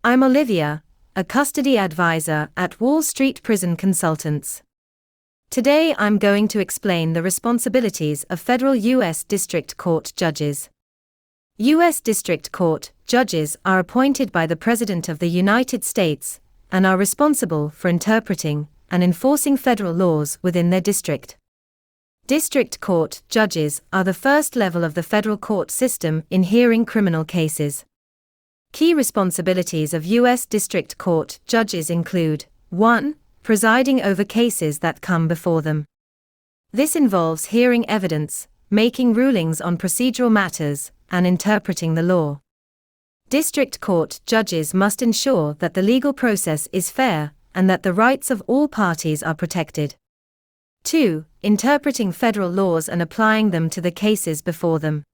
I'm Olivia, a custody advisor at Wall Street Prison Consultants. Today I'm going to explain the responsibilities of federal U.S. District Court judges. U.S. District Court judges are appointed by the President of the United States and are responsible for interpreting and enforcing federal laws within their district. District Court judges are the first level of the federal court system in hearing criminal cases. Key responsibilities of U.S. District Court judges include 1. Presiding over cases that come before them. This involves hearing evidence, making rulings on procedural matters, and interpreting the law. District Court judges must ensure that the legal process is fair and that the rights of all parties are protected. 2. Interpreting federal laws and applying them to the cases before them.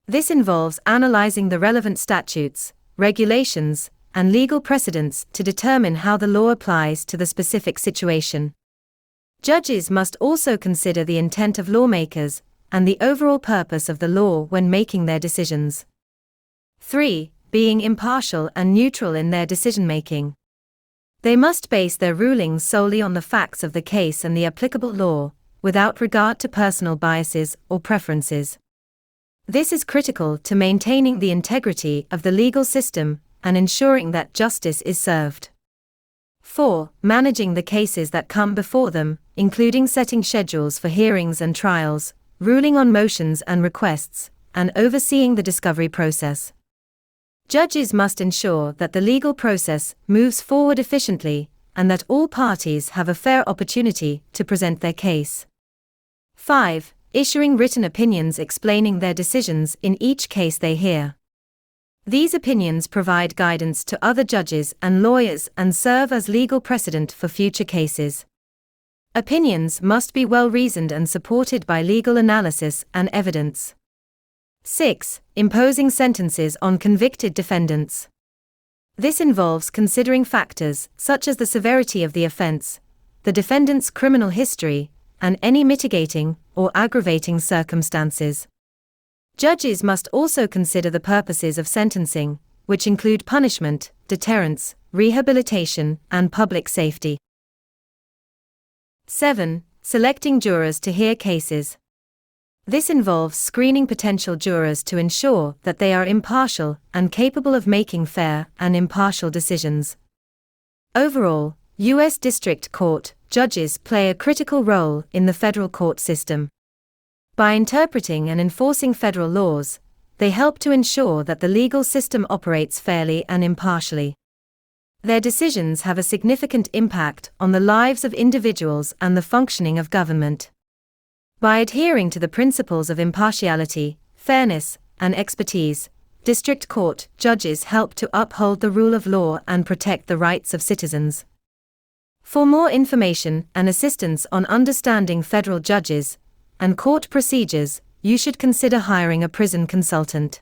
This involves analyzing the relevant statutes, regulations, and legal precedents to determine how the law applies to the specific situation. Judges must also consider the intent of lawmakers and the overall purpose of the law when making their decisions. 3. Being impartial and neutral in their decision-making. They must base their rulings solely on the facts of the case and the applicable law, without regard to personal biases or preferences. This is critical to maintaining the integrity of the legal system and ensuring that justice is served. 4. Managing the cases that come before them, including setting schedules for hearings and trials, ruling on motions and requests, and overseeing the discovery process. Judges must ensure that the legal process moves forward efficiently and that all parties have a fair opportunity to present their case. 5. Issuing written opinions explaining their decisions in each case they hear. These opinions provide guidance to other judges and lawyers and serve as legal precedent for future cases. Opinions must be well-reasoned and supported by legal analysis and evidence. 6. Imposing sentences on convicted defendants. This involves considering factors such as the severity of the offense, the defendant's criminal history, and any mitigating or aggravating circumstances. Judges must also consider the purposes of sentencing, which include punishment, deterrence, rehabilitation, and public safety. 7. Selecting jurors to hear cases. This involves screening potential jurors to ensure that they are impartial and capable of making fair and impartial decisions. Overall, U.S. District Court judges play a critical role in the federal court system. By interpreting and enforcing federal laws, they help to ensure that the legal system operates fairly and impartially. Their decisions have a significant impact on the lives of individuals and the functioning of government. By adhering to the principles of impartiality, fairness, and expertise, District Court judges help to uphold the rule of law and protect the rights of citizens. For more information and assistance on understanding federal judges and court procedures, you should consider hiring a prison consultant.